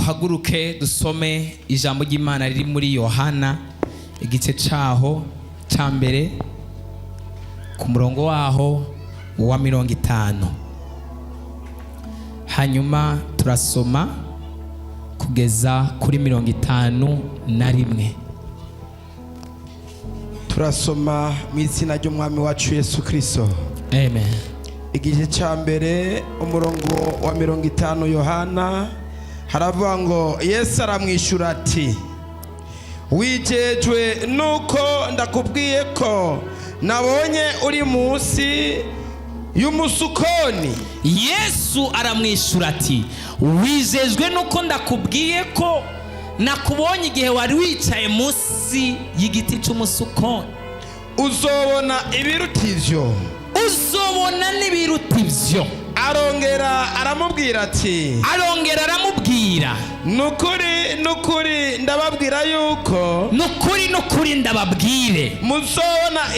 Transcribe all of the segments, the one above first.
duhaguruke dusome ijambo ry'Imana riri muri Yohana igice caho ca mbere ku murongo waho wa 50. Hanyuma turasoma kugeza kuri 51. Turasoma mu izina ry'umwami wacu Yesu Kristo. Amen. Igice ca mbere umurongo wa 50 Yohana haravuga ngo Yesu aramwishura ati, wijejwe nuko ndakubwiye ko nabonye uri munsi y'umusukoni. Yesu aramwishura ati, wijejwe nuko ndakubwiye ko nakubonye igihe wari wicaye munsi y'igiti cy'umusukoni. Uzobona ibiruta ivyo. Uzobona n'ibiruta ivyo. Arongera aramubwira nukuri ndababwira yuko nukuri ndababwire muzobona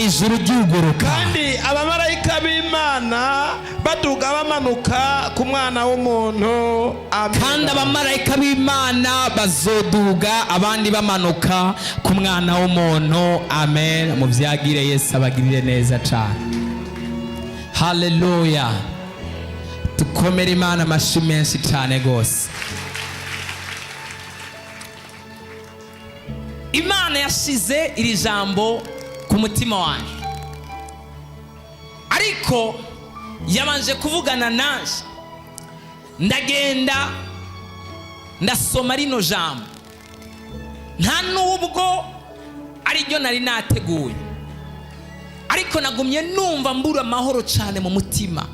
ijuru ryuguruka kandi abamarayika b'Imana baduga bamanuka ku mwana w'umuntu. Amen. Kandi abamarayika b'Imana bazoduga abandi bamanuka ku mwana w'umuntu. Amen. Muvyagire Yesu abagirire neza cyane. Haleluya. Tukomere Imana amashi menshi cyane gose. Imana yashize iri jambo ku mutima wanjye, ariko yabanje kuvugana nanje. Ndagenda ndasoma rino jambo, nta nubwo ari ryo nari nateguye, ariko nagumye numva mbura amahoro cyane mu mutima,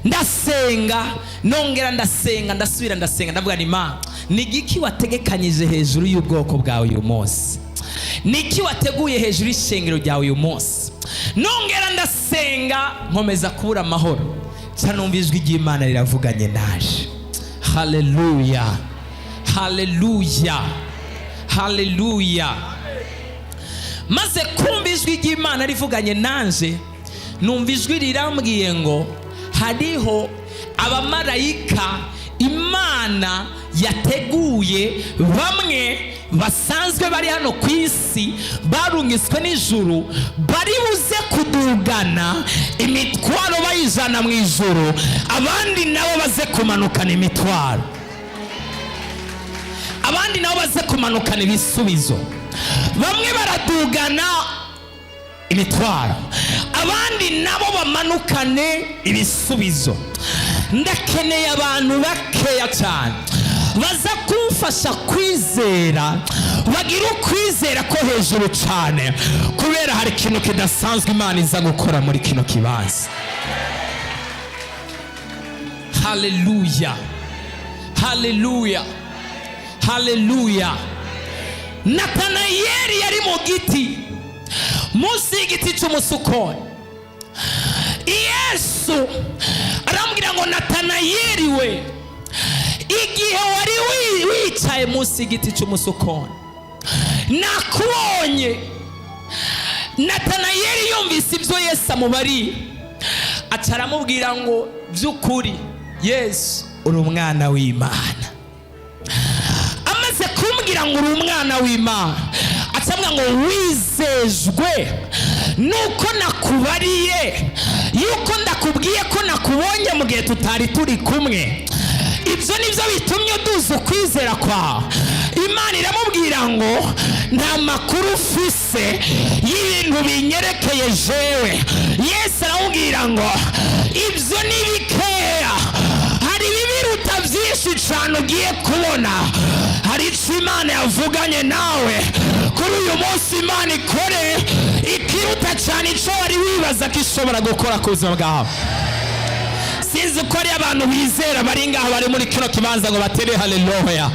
ndasenga, nongera ndasenga, ndasubira ndasenga, ndavuga ni Imana, ni igiki wategekanyije hejuru y'ubwoko bwawe uyu munsi? Niki wateguye hejuru y'ishengero ryawe uyu munsi? Nongera ndasenga, nkomeza kubura amahoro, cyane numva ijwi ry'Imana riravuganye naje. Haleluya, haleluya, haleluya. Maze kumva ijwi ry'Imana rivuganye nanje, numva ijwi rirambwiye ngo hariho abamarayika Imana yateguye, bamwe basanzwe bari hano ku isi barungiswe n'ijuru, bari buze kudugana imitwaro bayijana mu ijuru, abandi nabo baze kumanukana imitwaro, abandi nabo baze kumanukana ibisubizo. Bamwe baradugana imitwaro, abandi nabo bamanukane ibisubizo. Ndakeneye abantu bakeya cyane baza kumfasha kwizera, bagira ukwizera ko hejuru cyane, kubera hari ikintu kidasanzwe Imana iza gukora muri kino kibanza. Haleluya, haleluya, haleluya. Natanayeli yari mu giti, munsi y'igiti cy'umusukoni. Yesu arambwira ngo Natanayeli we, igihe wari wicaye munsi y'igiti cy'umusukoni nakubonye. Natanayeli yumvise ibyo Yesu amubariye, acaramubwira ngo by'ukuri Yesu uri umwana w'Imana. Amaze kumbwira ngo uri umwana w'Imana, acambwira ngo wizejwe nuko nakubariye yuko ndakubwiye ko nakubonye mu gihe tutari turi kumwe. Ibyo nibyo bitumye uduza ukwizera kwawe. Imana iramubwira ngo nta makuru ufise y'ibintu binyerekeye jewe. Yesu aramubwira ngo ibyo ni bikeya, hari ibiruta byinshi cyane ugiye kubona. Hari icyo Imana yavuganye nawe kuri uyu munsi, Imana ikore ikiruta cyane icyo wari wibaza ko ishobora gukora ku buzima bwawe. Sinzi uko ari abantu bizera bari ngaho bari muri kino kibanza ngo batere haleluya.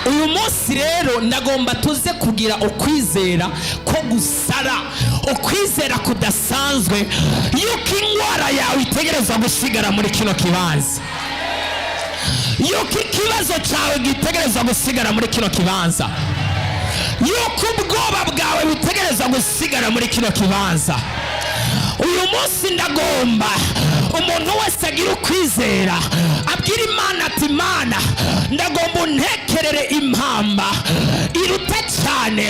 Uyu munsi rero ndagomba tuze kugira ukwizera ko gusara, ukwizera kudasanzwe, yuko indwara yawe itegereza gusigara muri kino kibanza, yuko ikibazo cyawe gitegereza gusigara muri kino kibanza, yuko ubwoba bwawe butegereza gusigara muri kino kibanza, uyu munsi ndagomba umuntu wese agira ukwizera abwira Imana ati Mana ndagomba untekerere impamba iruta cyane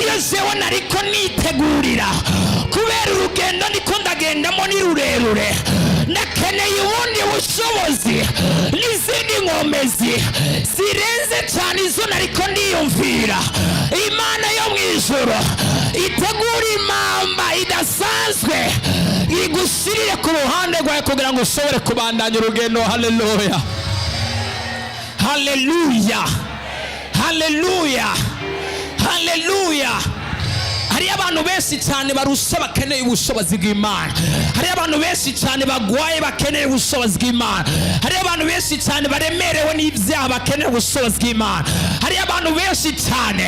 iyo jewe nariko nitegurira kubera urugendo ndiko ndagendamo ni rurerure ndakeneye ubundi bushobozi n'izindi nkomezi zirenze cyane izo nariko ndiyumvira. Imana yo mu ijuru itegura impamba idasanzwe igushyirire ku ruhande rwawe kugira ngo ushobore kubandanya urugendo. Haleluya, haleluya, haleluya, haleluya. Hari abantu benshi cyane barusha bakeneye ubushobozi bw'Imana. Hari abantu benshi cyane bagwaye bakeneye ubushobozi bw'Imana. Hari abantu benshi cyane baremerewe n'ibyaha bakeneye ubushobozi bw'Imana. Hari abantu benshi cyane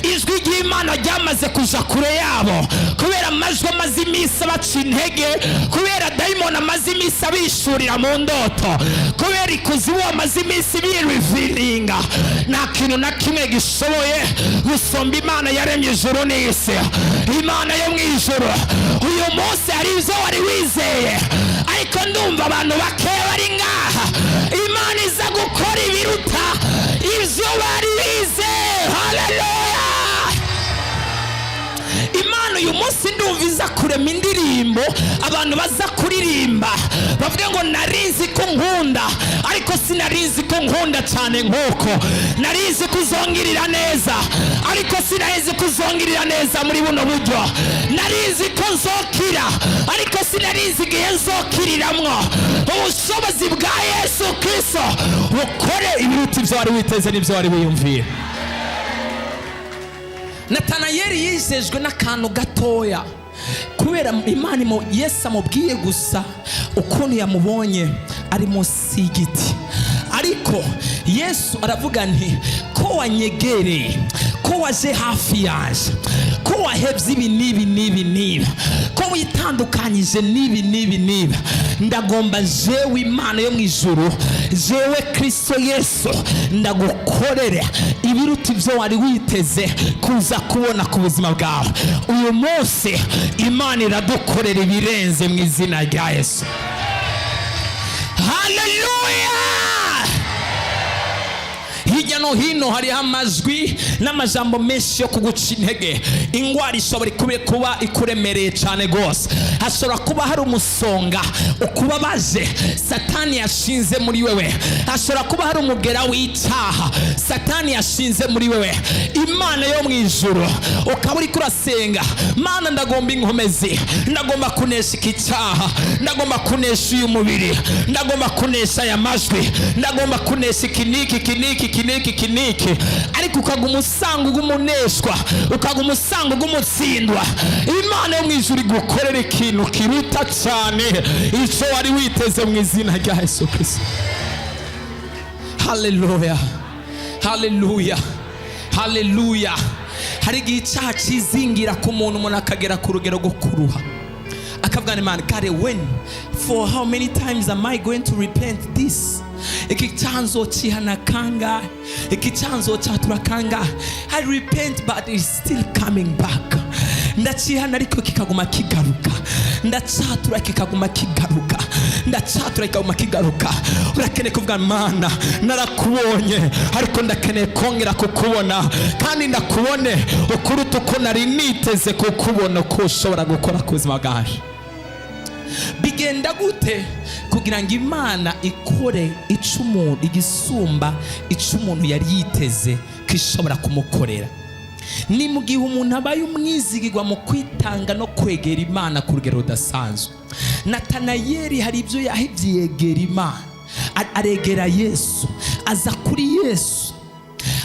ijwi ry'Imana ryamaze kuja kure yabo kubera amajwi amaze iminsi abaca intege, kubera dayimoni amaze iminsi abishurira mu ndoto, kubera ikuzimu amaze iminsi biriviringa. Nta kintu na kimwe gishoboye gusumba Imana yaremye ijuru n'isi. Imana yo mu ijuru uyu munsi hari ibyo wari wizeye, ariko ndumva abantu bakeya bari ngaha Imana iza gukora ibiruta ibyo bari bizeye. Haleluya. Imana uyu munsi ndumva iza kurema indirimbo abantu baza kuririmba bavuga ngo narizi ko nkunda, ariko sinarizi ko nkunda cyane nk'uko. Narizi kuzongirira neza, ariko sinarizi kuzongirira neza muri buno buryo. Narizi ko nzokira, ariko sinarizi igihe nzokiriramwo. Ubushobozi bwa Yesu Kristo bukore ibiruta ibyo wari witeze n'ibyo wari wiyumviye. Natanayeli yizejwe n'akantu gatoya kubera Imana Yesu amubwiye gusa ukuntu yamubonye ari munsi y'igiti. Ariko Yesu aravuga nti ko wanyegereye, ko waje hafi yaje, ko wahebye ibi n'ibi n'ibi n'ibi, ko witandukanyije n'ibi n'ibi n'ibi, ndagomba jewe Imana yo mu ijuru, jewe Kristo Yesu ndagukorera ibiruta ibyo wari witeze kuza kubona ku buzima bwawe. Uyu munsi Imana iradukorera ibirenze mu izina rya Yesu. Haleluya. Hirya no hino hariho amajwi n'amajambo menshi yo kuguca intege. Ingwara ishobora kuba ikuremereye cyane rwose. Hashobora kuba hari umusonga ukubabaje Satani yashinze muri wewe. Hashobora kuba hari umugera w'icyaha Satani yashinze muri wewe. Imana yo mu ijuru ukaba uri kurasenga, Mana ndagomba inkomezi, ndagomba kunesha iki cyaha, ndagomba kunesha uyu mubiri, ndagomba kunesha aya majwi, ndagomba kunesha kiniki. Ariko ukaguma usanga ugumuneshwa, ukaguma usanga ugumutsindwa. Imana yo mu ijuru igukorera ikintu kiruta cyane icyo wari witeze mu izina rya Yesu Kristo. Haleluya, haleluya, haleluya. Hari igihe icyaha kizingira ku muntu, umuntu akagera ku rugero rwo kuruha akavuga ni Imana, God, when for how many times am I going to repent this? Iki chanzo chihana kanga, iki chanzo chatura kanga. I repent but it's still coming back. Ndachihana ariko kikaguma kigaruka, ndachatura kikaguma kigaruka, ndachatura kikaguma kigaruka. Urakene kuvuga Mana narakubonye, ariko ndakeneye kongera kukubona, kandi ndakubone ukuruta uko nari niteze kukubona ko ushobora gukora ku buzima bwaje. Bigenda gute kugira ngo Imana ikore icumuntu igisumba icumuntu yari yiteze kishobora kumukorera? Ni mu gihe umuntu abaye umwizigirwa mu kwitanga no kwegera Imana ku rugero rudasanzwe. Natanayeli hari ibyo yahebye yegera Imana, aregera Yesu, aza kuri Yesu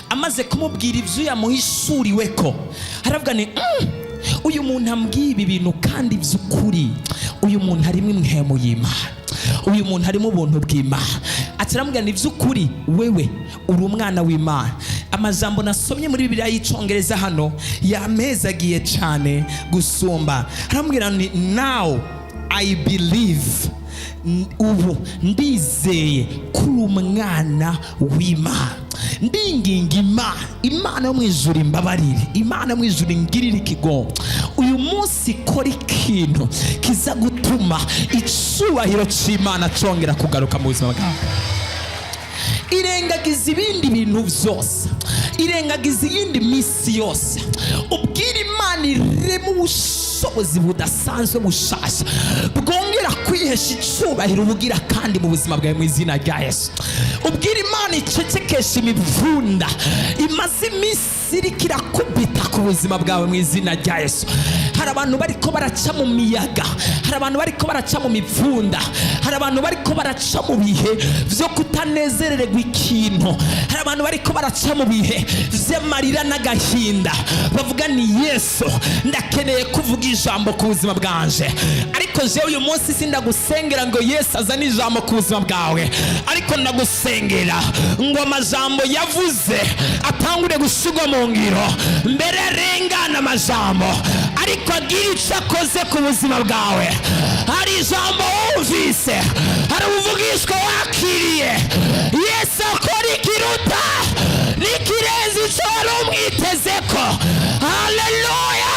amaze kumubwira ibyo yamuhishuriwe ko aravuga ni uyu muntu ambwiye ibi bintu kandi by'ukuri, uyu muntu harimo impwemu y'Imana, uyu muntu harimo ubuntu bw'Imana. Ataramubwira ni by'ukuri wewe uri umwana w'Imana. Amajambo nasomye muri Bibiliya y'Icyongereza hano yamezagiye cyane gusumba. Aramubwira ni now I believe, ubu ndizeye kuri umwana w'Imana. ndinginga Imana yo mu ijuru imbabarire, Imana yo mu ijuru ingirire ikigongo. Uyu munsi kora ikintu kiza gutuma icubahiro c'Imana congera kugaruka mu buzima bwawe. Irengagiza ibindi bintu byose, irengagiza iyindi misi yose, ubwira Imana ireme ubushobozi budasanzwe bushasha bwongera kwihesha icubahiro ubugira kandi mu buzima bwawe mu izina rya Yesu. Ubwira Imana icecekesha imivunda imaze iminsi iriko irakubita ku buzima bwawe mu izina rya Yesu. Hari abantu bariko baraca mu miyaga, hari abantu bariko baraca mu mivunda, hari abantu bariko baraca mu bihe vyo kutanezererwa ikintu, hari abantu bariko baraca mu bihe vy'amarira n'agahinda, bavuga ni Yesu ndakeneye kuvuga ijambo ku buzima bwanje. Ariko jewe uyu munsi sindagusengera ngo Yesu azane ijambo ku buzima bwawe, ariko ndagusengera ngo amajambo yavuze atangure gushirwa mu ngiro, mbere arengana amajambo ariko agira icyo akoze ku buzima bwawe. Hari ijambo wumvise, hari ubuvugishwa wakiriye, Yesu akora ikiruta n'ikirenze icyo wari umwitezeko. Haleluya,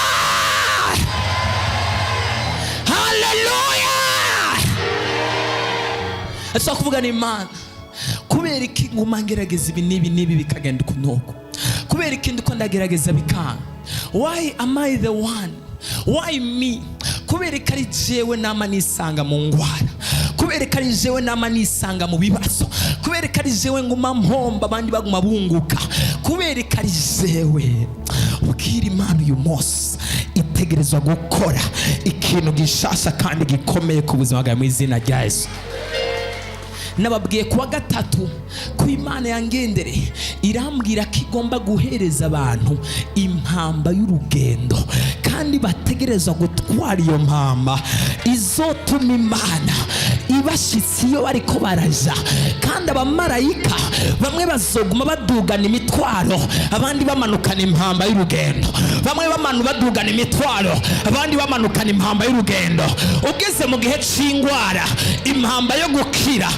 haleluya. Ashaka kuvuga ni Imana, kubera iki nguma ngerageza ibi n'ibi bikagenda ukunuko? Kubera iki ndiko ndagerageza bikanga? Why am I the one? Why me? Kubera ko ari jewe nama nisanga mu ngwara, kubera ko ari jewe nama nisanga mu bibazo, kubera ko ari jewe nguma mpomba abandi baguma bunguka, kubera ko ari jewe. Ubwira Imana uyu munsi itegerezwa gukora ikintu gishasha kandi gikomeye ku buzima bwawe mu izina rya Yesu. Nababwiye kuwa gatatu ko Imana yangendereye irambwira ko igomba guhereza abantu impamba y'urugendo, kandi bategereza gutwara iyo mpamba izotuma Imana ibashitsi iyo bariko baraja. Kandi abamarayika bamwe bazoguma badugana imitwaro, abandi bamanukana impamba y'urugendo, bamwe badugana imitwaro, abandi bamanukana impamba y'urugendo. Ugeze mu gihe c'ingwara, impamba yo gukira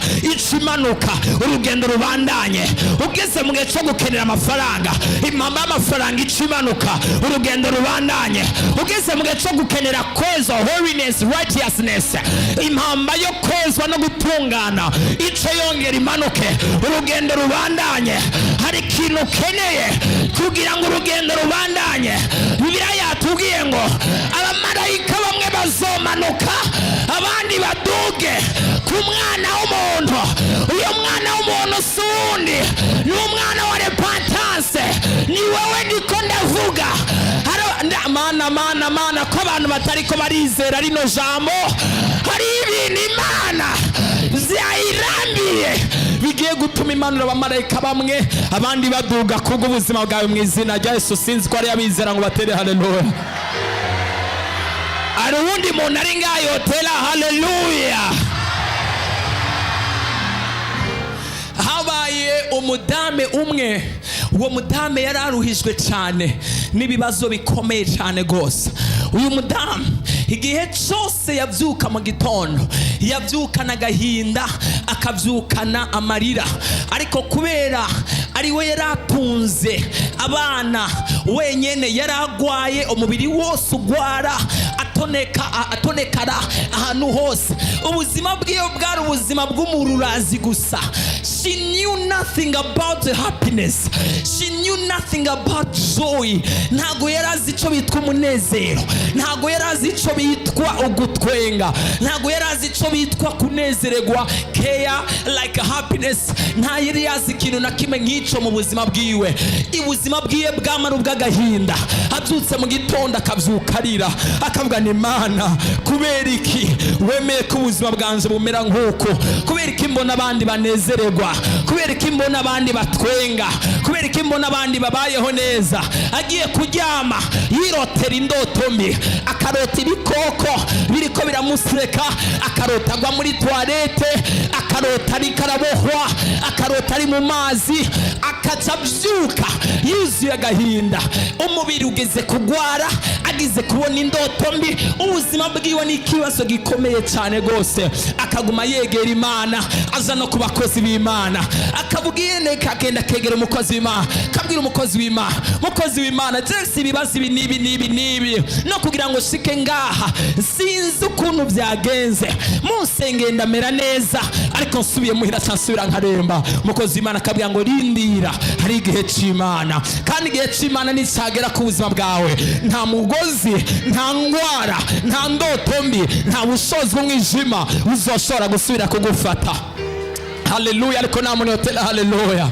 imanuka, urugendo rubandanye. Ugeze mu gihe cyo gukenera amafaranga, impamba y'amafaranga imanuka, urugendo rubandanye. Ugeze mu gihe cyo gukenera kwezwa, holiness, righteousness, impamba yo kwezwa no gutungana ico yongera imanuke, urugendo rubandanye. Hari ikintu ukeneye kugira ngo urugendo rubandanye. Bibiliya yatubwiye ngo abamarayika bamwe bazomanuka, abandi baduge ku mwana w'umuntu. Uyo mwana w'umuntu si uwundi, ni umwana wa repentance, ni wewe ndiko ndavuga. Mana ko abantu batariko barizera rino jambo, hari ibintu Imana vyayirambiye bigiye gutuma imanura abamarayika bamwe, abandi baduga kubwo ubuzima bwawe mu izina rya Yesu. Sinzi ko ari abizera ngo batere haleluya. Ari uwundi muntu ari ngaho yotera haleluya. Habaye umudame umwe, uwo mudame yararuhijwe cyane n'ibibazo bikomeye cyane gose. Uyu mudame igihe cyose yavyuka mu gitondo, yavyukana agahinda, akavyukana amarira, ariko kubera ari we yaratunze abana wenyene, yaragwaye umubiri wose ugwara, atonekara ahantu hose. Ubuzima bwiwe bwari ubuzima bw'umururazi gusa. She knew nothing about happiness, she knew nothing about joy. Ntago yarazi ico bitwa umunezero, ntago yarazi ico bitwa ugutwenga, ntago yarazi ico bitwa kunezererwa, care like happiness. Nta yari yazi ikintu na kimwe nk'ico mu buzima bwiwe. Ubuzima bwiwe bwamara ubw'agahinda, abyutse mu gitondo akavyuka arira, akavuga ni Mana, kubera iki wemeye ko ubuzima bwanje bumera nk'uko? Kubera iki mbona abandi banezererwa? Kubera iki mbona abandi batwenga? Kubera iki mbona abandi babayeho neza? Agiye kuryama yirotera indoto mbi, akarota ibikoko biriko bikamuseka, akarota agwa muri toilette, akarota ariko arabohwa, akarota ari mu mazi, akaca abyuka yuzuye agahinda, umubiri ugeze kugwara, agize kubona indoto mbi, ubuzima bwiwe ni ikibazo gikomeye cyane rwose. Akaguma yegera Imana, aza no ku bakozi b'Imana, akavuga yene, kagenda kegera umukozi w'Imana, kabwira umukozi w'Imana, mukozi w'Imana, jesi ibibazo ibi nibi no kugira ngo shike ngaha sinzi ukuntu byagenze, munsengeye ndamera neza, ariko nsubiye muhira cansubira nkaremba. Umukozi w'Imana akabwira ngo rindira, hari igihe c'Imana, kandi igihe c'Imana nicagera ku buzima bwawe, nta mugozi, nta ngwara, nta ndoto mbi, nta bushozi bw'umwijima uzoshobora gusubira kugufata. Haleluya, ariko nta muntu yotera haleluya.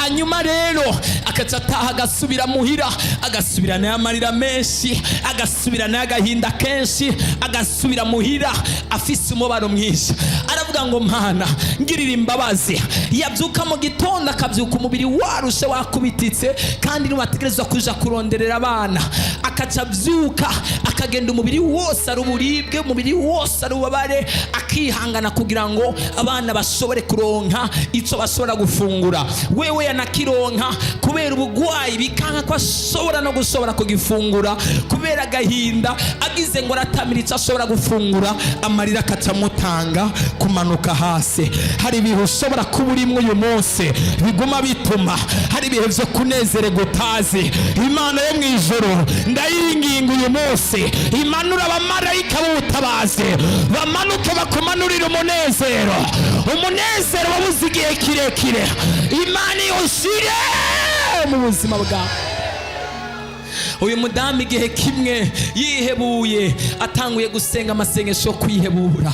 Hanyuma rero akaca ataha, agasubira muhira, agasubirana y'amarira menshi, agasubirana y'agahinda kenshi, agasubira muhira afise umubaro mwinshi. Aravuga ngo Mana ngirira imbabazi. Yabyuka mu gitondo, akabyuka umubiri warushe wakubititse, kandi niwategerezwa kuja kuronderera abana, akaca abyuka akagenda umubiri wose ari uburibwe, umubiri wose ari ubabare, akihangana kugira ngo abana bashobore kuronka ico bashobora gufungura. Wewe yanakironka kubera ubugwayi, bikanka ko ashobora no gushobora kugifungura kubera agahinda, agize ngo aratamira ico ashobora gufungura, amarira akaca amutanga kumanuka hasi. Hari ibihe ushobora kuba urimwo uyu munsi biguma bituma hari ibihe vyo kunezererwa utazi. Imana yo mw'ijuru ndayinginga uyu munsi, imanura abamarayika b'ubutabazi, bamanuke bakumanurira umunezero, umunezero wabuze igihe kirekire, Imana yoshire mu buzima bwawe. Uyu mudamu igihe kimwe yihebuye, atanguye gusenga amasengesho yo kwihebura,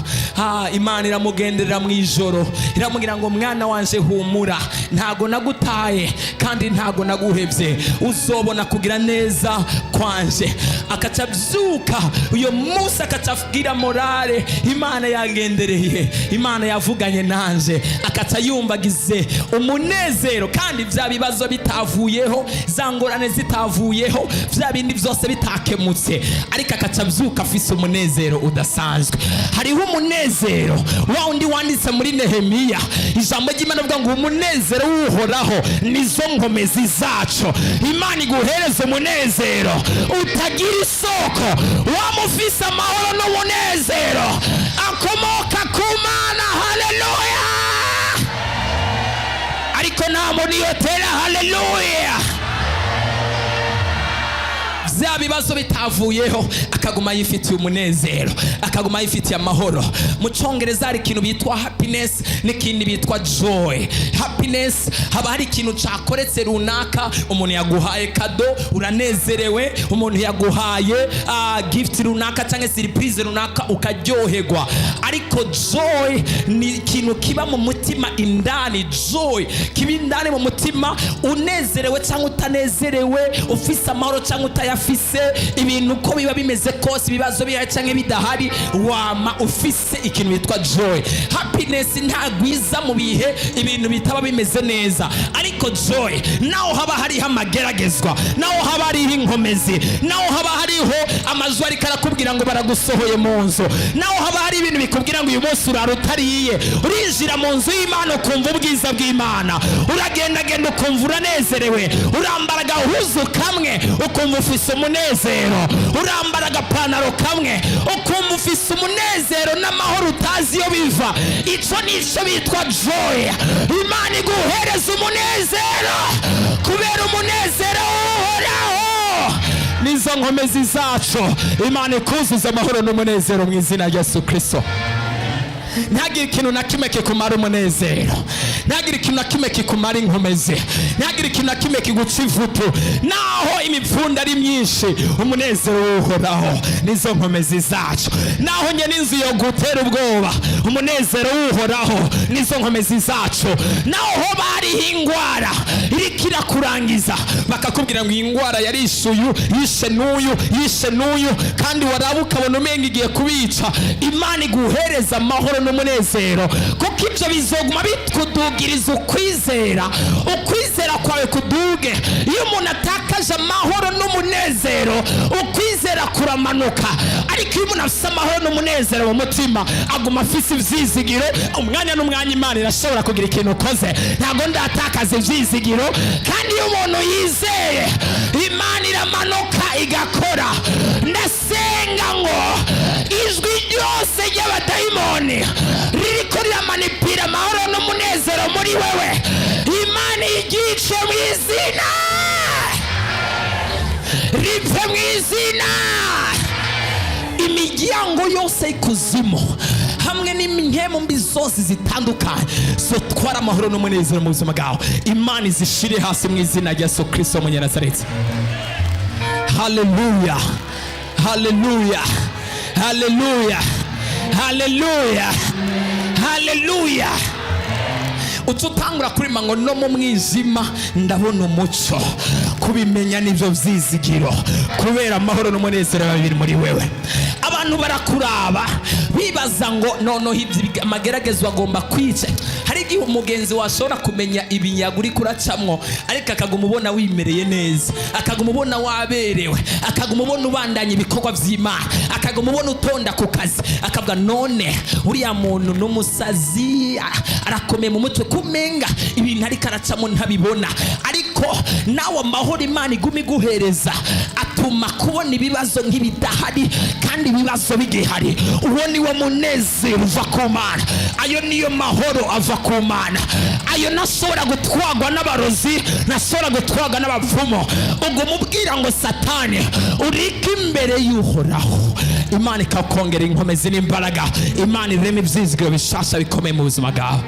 Imana iramugenderera mu ijoro, iramubwira ngo mwana wanje humura, ntago nagutaye kandi ntago naguhevye, uzobona kugira neza kwanje. Akaca abyuka uyo munsi, akaca agira morale, Imana yagendereye, Imana yavuganye nanje, akaca yumvagize umunezero, kandi vya bibazo bitavuyeho, za ngorane zitavuyeho, vya bindi vyose bitakemutse, ariko akaca abyuka afise umunezero udasanzwe. Hariho umunezero wa undi wanditse muri Nehemiya, ijambo ry'Imana avuga ngo umunezero w'Uhoraho nizo nkomezi zacu. Imana iguhereze umunezero utagira isoko, wamufise amahoro n'umunezero akomoka ku Mana. Haleluya, ariko nta muntu yotera haleluya. Vya bibazo bitavuyeho, akaguma yifitiye umunezero, akaguma yifitiye amahoro. Mu Congereza hari ikintu bitwa happiness n'ikindi bitwa joy. Happiness haba hari ikintu cakoretse runaka, umuntu yaguhaye kado uranezerewe, umuntu yaguhaye gift runaka cyangwa surprise runaka ukaryoherwa. Ariko joy ni ikintu kiba mu mutima indani, joy kiba indani mu mutima, unezerewe cyangwa utanezerewe, ufise amahoro cyangwa utayafise, ibintu uko biba bimeze kose, ibibazo bihari cyangwa bidahari, wama ufise ikintu bitwa joy. Happiness ntagwiza mu bihe ibintu bitaba bimeze neza, ariko joy naho haba hariho amageragezwa, naho haba hariho inkomezi, naho haba hariho amajwi ariko arakubwira ngo baragusohoye mu nzu, naho haba hari ibintu bikubwira ngo uyu munsi urara utariye, urinjira mu nzu y'Imana ukumva ubwiza bw'Imana, uragendagenda ukumva uranezerewe, urambara agahuzu kamwe ukumva ufise umunezero, urambara agapantaro kamwe ukumva ufise umunezero n'amahoro utazi iyo biva. Ico nico bitwa joy. Imana iguhereza umunezero, kubera umunezero w'Uhoraho nizo nkomezi zacu. Imana ikuzuza amahoro n'umunezero mu izina rya Yesu Kristo. Ntagire ikintu na kimwe kikumara umunezero, ntagire ikintu na kimwe kikumara inkomezi, ntagire ikintu na kimwe kiguca ivutu. Naho imipfunda ari myinshi, umunezero w'Uhoraho nizo nkomezi zacu. Naho nye n'inzu yo gutera ubwoba, umunezero w'Uhoraho nizo nkomezi zacu. Naho bariho ingwara iriko irakurangiza, bakakubwira ngo iyi ngwara yarishe uyu, yishe n'uyu, kandi waraba ukabona umenga igiye kubica, Imana iguhereza amahoro n'umunezero, kuko ibyo bizoguma bitwudugiriza ukwizera ukwizera kwawe kuduge. Iyo umuntu atakaje amahoro n'umunezero, ukwizera kuramanuka. Ariko iyo umuntu afite amahoro n'umunezero mu mutima, aguma afise ivyizigiro. Umwanya n'umwanya Imana irashobora kugira ikintu ukoze. Ntabwo ndatakaza ivyizigiro. Kandi iyo umuntu yizeye, Imana iramanuka igakora. Ndasenga ngo ijwi ryose ry'abadayimoni ririko riramanipira amahoro n'umunezero muri wewe, Imana igice mu izina, ripfe mu izina. Imiryango yose y'ikuzimu hamwe n'impemu mbi zose zitandukanye zotwara amahoro n'umunezero mu buzima bwawe, Imana izishire hasi mu izina rya Yesu Kristo Umunyanazareti. Haleluya, haleluya, haleluya, haleluya, haleluya. Ututangura kurima ngo no mu mwijima ndabona umuco. Kubimenya nivyo vyizigiro, kubera amahoro n'umunezero babiri muri wewe. Abantu barakuraba bibaza ngo nono hivyo amageragezwa agomba kwica. Hari igihe umugenzi washobora kumenya ibinyago uri kuracamwo, ariko akaguma ubona wimereye neza, akaguma ubona waberewe, akaguma ubona ubandanya ibikorwa vy'Imana, akaguma ubona utonda ku kazi, akavuga none uriya muntu n'umusazi arakomeye mu mutwe, kumenga ibintu ariko aracamwo ntabibona. Ariko nawe amahoro Imana iguma iguhereza atuma kubona ibibazo nk'ibidahari, kandi ibibazo bigihari. Uwo niwo munezero uva ku Mana, ayo niyo mahoro ava ku Mana. Ayo nashobora gutwagwa n'abarozi, nashobora gutwagwa n'abapfumo. Ubwo mubwira ngo Satani urike imbere y'Uhoraho, Imana ikakongera inkomezi n'imbaraga. Imana ireme ivyizigiro bishasha bikomeye mu buzima bwawe.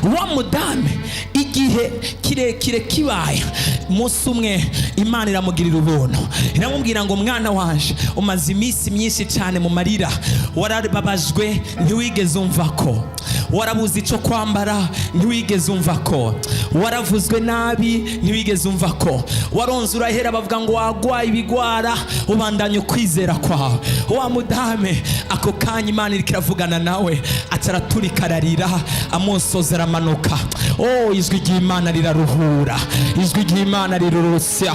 Wa mudame igihe kirekire kibaye, umunsi umwe Imana iramugirira ubuntu, iramubwira ngo mwana wanje umaze iminsi myinshi cyane mu marira, warababajwe ntiwigeze umva ko, warabuze icyo kwambara ntiwigeze umva ko, waravuzwe nabi ntiwigeze umva ko, waronze urahera bavuga ngo wagwaye ibigwara, ubandanye ukwizera kwawe. Wa mudame ako kanya Imana iriko iravugana nawe, ataraturika ararira, amusozi aramanuka. Oh, ijwi ry'Imana riraruhura, ijwi ry'Imana rirurusya.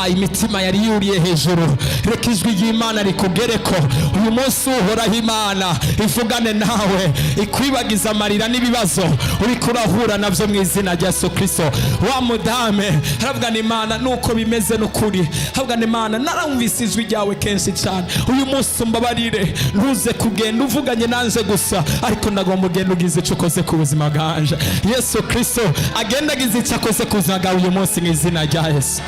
Imitima yari yuriye hejuru, reka ijwi ry'Imana rikugereko uyu munsi. Uhoraho Imana ivugane nawe, ikwibagiza amarira n'ibibazo uri kurahura navyo mu izina rya Yesu Kristo. Wa mudame haravugana Imana nuko bimeze n'ukuri, haravugana Imana narumvise ijwi ryawe kenshi cyane, uyu munsi mbabarire, ntuze kugenda uvuganye nanje gusa, ariko ndagomba ugenda ugize ico ukoze ku buzima bwanje. Yesu Kristo agenda agize ico akoze ku buzima bwawe uyu munsi mu izina rya Yesu.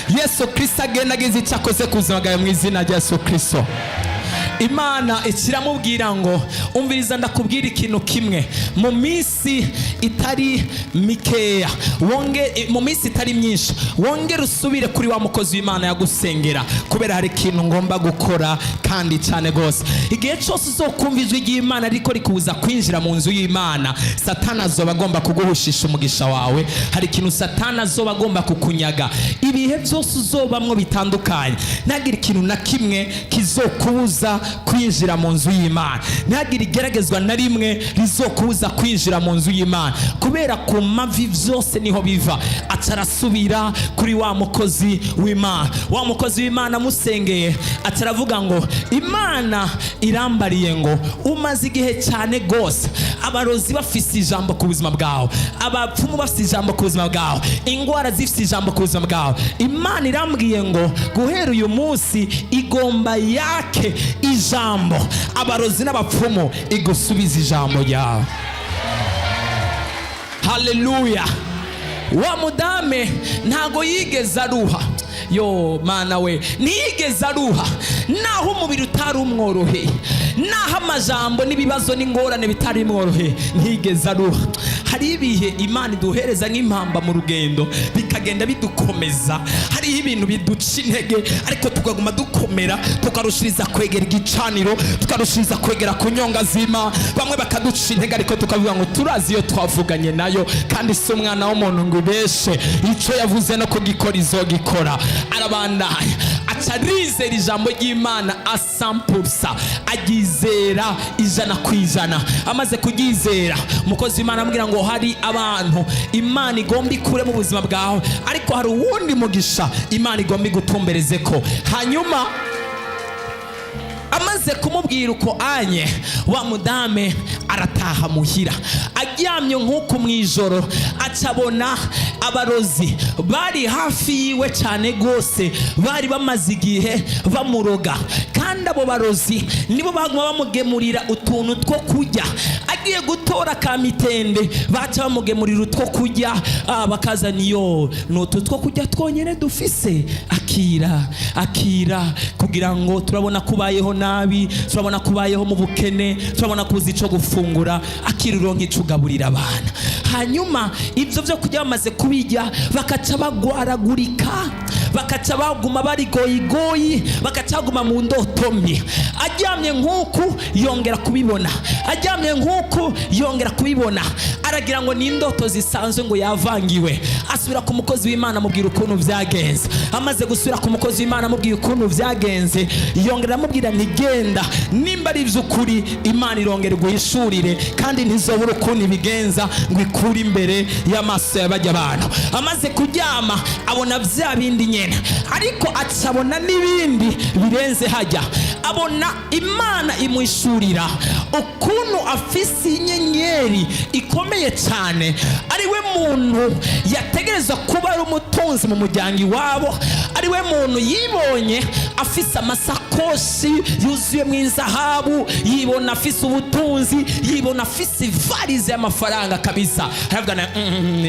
Yesu Kristo agenda agize ico akoze ku buzima bwawe mu izina rya Yesu Kristo. Imana ikiramubwira ngo umviriza ndakubwira ikintu kimwe, mu minsi itari mikeya, mu minsi itari myinshi, wongere usubire kuri wa mukozi w'Imana yagusengera, kubera hari ikintu ngomba gukora kandi cyane gose. Igihe cyose uzokumva ijwi ry'Imana ariko rikubuza kwinjira mu nzu y'Imana, Satani azoba agomba kuguhushisha umugisha wawe. Hari ikintu Satani azoba agomba kukunyaga. Ibihe byose uzobamwo bitandukanye, ntagire ikintu na kimwe kizokubuza kwinjira mu nzu y'Imana, ntagire igeragezwa na rimwe rizokubuza kwinjira mu nzu y'Imana, kubera ku mavi byose niho biva. Atarasubira kuri wa mukozi w'Imana. Wa mukozi w'Imana musengeye ataravuga ngo Imana irambariye ngo umaze igihe cyane gose abarozi bafise ijambo ku buzima bwawe, abapfumu bafise ijambo ku buzima bwawe, ingwara zifise ijambo ku buzima bwawe. Imana irambwiye ngo guhera uyu munsi igomba yake ijambo, abarozi n'abapfumu igusubiza ijambo ryawe. Haleluya. Wa mudame ntago yigeze aruha. Yo Mana we, ntiyigeze aruha, naho umubiri utari umworoheye, naho amajambo n'ibibazo n'ingorane bitari mworoheye, ntiyigeze aruha. Hari ibihe Imana iduhereza nk'impamba mu rugendo bikagenda bidukomeza, hariho ibintu biduca intege, ariko tukaguma dukomera, tukarushiriza kwegera igicaniro, tukarushiriza kwegera ku nyonga z'Imana. Bamwe bakaduca intege, ariko tukavuga ngo turazi iyo twavuganye nayo, kandi si umwana w'umuntu ngo ibeshe, icyo yavuze no kugikora izogikora. Arabandanya aca arizera ijambo ry'Imana 100%, agizera 100%. Amaze kuryizera, umukozi w'Imana amubwira ngo hari abantu Imana igomba ikure mu buzima bwawe, ariko hari uwundi mugisha Imana igomba igutumbereze ko. Hanyuma amaze kumubwira uko anye, wa mudame arataha muhira. Aryamye nk'uko mu ijoro acabona abarozi bari hafi yiwe cyane gose, bari bamaze igihe bamuroga, kandi abo barozi nibo baguma bamugemurira utuntu two kurya. Agiye gutora ka mitende baca bamugemurira utwo kurya, bakazana iyo n'utu two kurya twonyene dufise, akira kugira ngo turabona kubayeho nabi, turabona kubayeho mu bukene, turabona kuzi ico gufungura, akiriro nk'icugaburira abana. Hanyuma ibyo byo kujya bamaze kubijya, bakaca bagwaragurika, bakaca baguma bari goyigoyi, bakaca baguma mu ndoto mbi. Aryamye nk'uku yongera kubibona, aryamye nk'uku yongera kubibona, aragira ngo ni indoto zisanzwe ngo yavangiwe. Asubira ku mukozi w'Imana amubwira ukuntu byagenze. Amaze gusubira ku mukozi w'Imana amubwira ukuntu byagenze, yongera amubwira ntigenda, nimba ari iby'ukuri Imana irongera guhishurire, kandi ntizobura ukuntu ibigenza ngo ikure imbere y'amaso y'abajya abantu. Amaze kuryama abona bya bindi nyene, ariko acabona n'ibindi birenze hajya. Abona Imana imuhishurira ukuntu afise inyenyeri ikomeye cyane, ari we muntu yategereza kuba ari umutunzi mu muryango iwabo, ari we muntu yibonye afise amasakoshi yuzuye mu izahabu, yibona afise ubutunzi, yibona afise ivarize y'amafaranga kabisa. Haravugana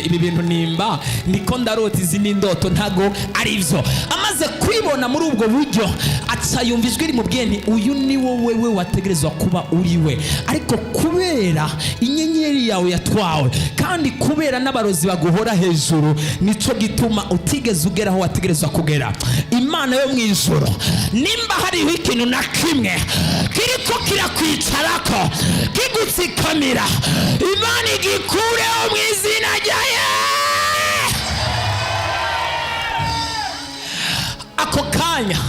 ibi bintu nimba niko ndarota, izi n'indoto ntago ari byo. Amaze kwibona muri ubwo buryo, aca yumva ijwi rimubwiye ni uyu ni wowe wategerezwa kuba uri we, ariko kubera inyenyeri yawe yatwawe, kandi kubera n'abarozi baguhora hejuru, nico gituma utigeze ugera aho wategerezwa kugera. Imana yo mu ijuru, nimba hariho ikintu na kimwe kiriko kirakwicarako kigutsikamira, Imana igikureho mu izina rya Yesu. Ako kanya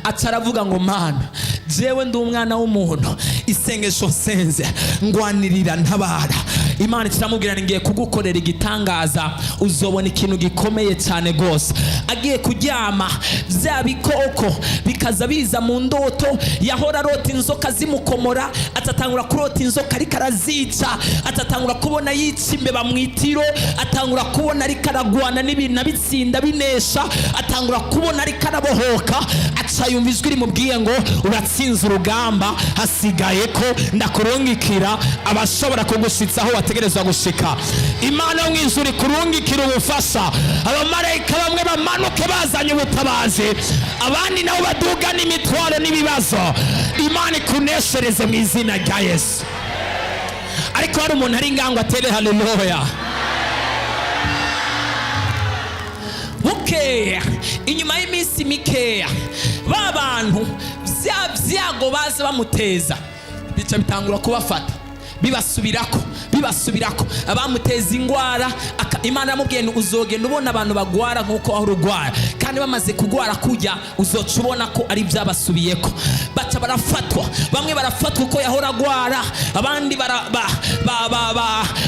ataravuga ngo Mana, jewe ndi umwana w'umuntu, isengesho nsenze ngwanirira ntabara. Imana kiramubwira ngiye kugukorera igitangaza, uzobona ikintu gikomeye cyane gose. Agiye kuryama, bya bikoko bikaza biza mu ndoto, yahora arota inzoka zimukomora, atatangura kurota inzoka ariko arazica, atatangura kubona yica imbeba mu itiro, atangura kubona ariko aragwana n'ibintu abitsinda binesha, atangura kubona ariko arabohoka. Aca yumva ijwi rimubwiye ngo uratsinze urugamba, hasigaye ko ndakurungikira abashobora kugushitsa aho wategerezwa gushika. Imana yo mu ijuru ikurungikira ubufasha, abamarayika bamwe bamanuke bazanye ubutabazi, abandi nabo baduga n'imitwaro n'ibibazo. Imana ikuneshereze mu izina rya Yesu. Ariko hari umuntu ari ngango atere haleluya. Bukeya inyuma y'iminsi mikeya, ba bantu bya byago baza bamuteza bica bitangura kubafata, bibasubirako. Abamuteza ingwara, Imana yamubwiye uzogenda ubona abantu bagwara nk'uko aho urugwara, kandi bamaze kugwara kujya uzoca ubona ko ari byabasubiyeko. Baca barafatwa, bamwe barafatwa uko yahora agwara, abandi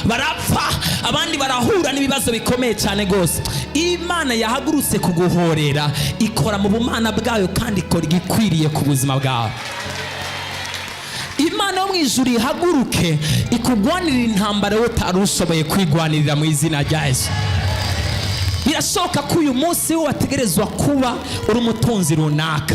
barapfa, abandi barahura n'ibibazo bikomeye cyane gose. Imana yahagurutse kuguhorera, ikora mu bumana bwayo kandi ikora igikwiriye ku buzima bwawe. Imana yo mu ijuru ihaguruke ikugwanirira intambara wowe utari ushoboye kwigwanirira mu izina rya Yesu. Birashoboka ko uyu munsi wategerezwa kuba uri umutunzi runaka,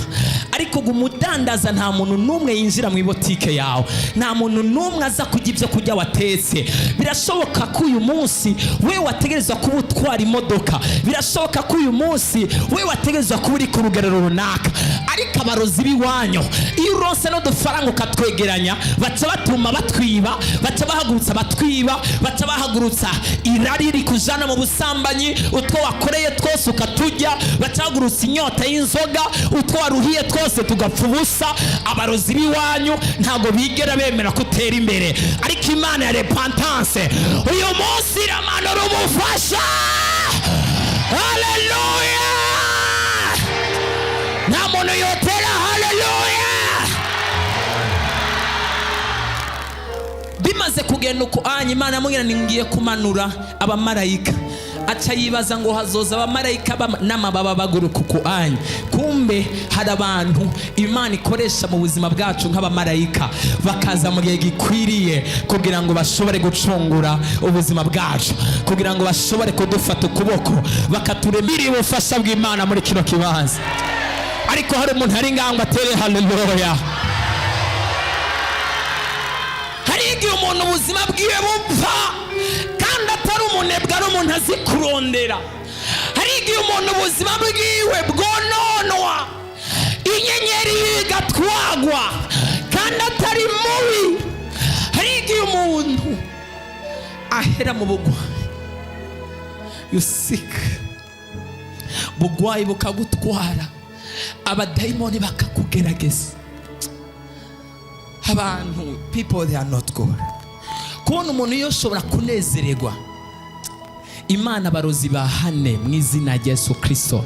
ariko umudandaza nta muntu n'umwe yinjira mu ibotike yawe, nta muntu n'umwe aza kujya ibyo kujya watetse. Birashoboka ko uyu munsi we wategerezwa kuba utwara imodoka, birashoboka ko uyu munsi we wategerezwa kuba uri ku rugerero runaka, ariko abarozi b'iwanyu iyo uronse n'udufaranga ukatwegeranya, baca batuma batwiba, baca bahagurutsa batwiba, baca bahagurutsa irari rikujana mu busambanyi, utwo wakoreye twose ukatujya, baca bahagurutsa inyota y'inzoga, utwo waruhiye twose tugapfa ubusa. Abarozi b'iwanyu ntago bigera bemera kutera imbere, ariko Imana ya repentance uyu munsi iramanura umufasha. Haleluya! Nta muntu umuntu yotera haleluya. Bimaze kugenda uko Imana yamubwira ngiye kumanura abamarayika. Aca yibaza ngo hazoza abamarayika n'amababa baguruka uko kumbe hari abantu Imana ikoresha mu buzima bwacu nk'abamarayika, bakaza mu gihe gikwiriye kugira ngo bashobore gucungura ubuzima bwacu, kugira ngo bashobore kudufata ukuboko bakaturemira ubufasha bw'Imana muri kino kibanza. Ariko hari umuntu hari ngangwa atere haleluya. Hari igihe umuntu ubuzima bwiwe bupfa kandi atari umunebwe, ari umuntu azi kurondera. Hari igihe umuntu ubuzima bwiwe bwononwa, inyenyeri igatwagwa kandi atari mubi. Hari igihe umuntu ahera mu bugwayi, you sick, bugwayi bukagutwara, abadayimoni bakakugerageza. Abantu, people they are not good. Kubona umuntu yoshobora kunezererwa. Imana barozi bahane mu izina rya Yesu Kristo.